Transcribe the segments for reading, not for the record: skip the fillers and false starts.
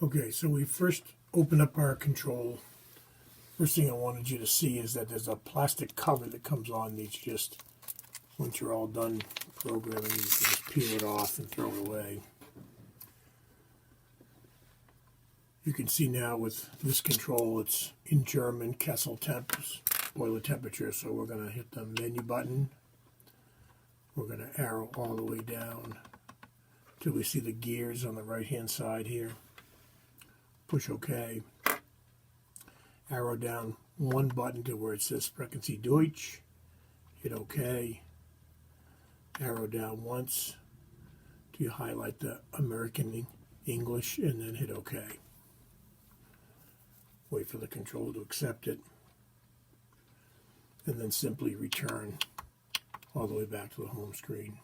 Okay, so we first open up our control. First thing I wanted you to see is that there's a plastic cover that comes on these. Just once you're all done programming, you can just peel it off and throw it away. You can see now with this control, it's in German, Kessel temps, boiler temperature. So we're going to hit the menu button. We're going to arrow all the way down till we see the gears on the right-hand side here. Push OK. Arrow down one button to where it says Sprechen Sie Deutsch. Hit OK. Arrow down once to highlight the American English and then hit OK. Wait for the control to accept it. And then simply return all the way back to the home screen.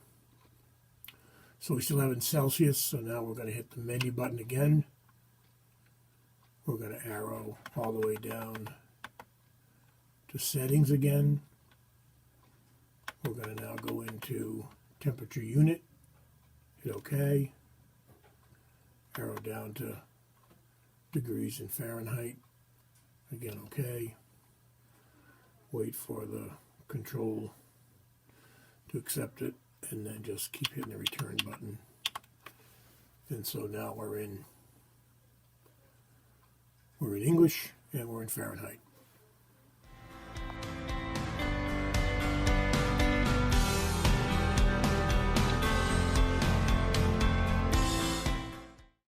So we still have in Celsius, so now we're going to hit the menu button again. We're going to arrow all the way down to settings again. We're going to now go into temperature unit, hit OK, arrow down to degrees in Fahrenheit, again OK, wait for the control to accept it, and then just keep hitting the return button. And so now we're in English and we're in Fahrenheit.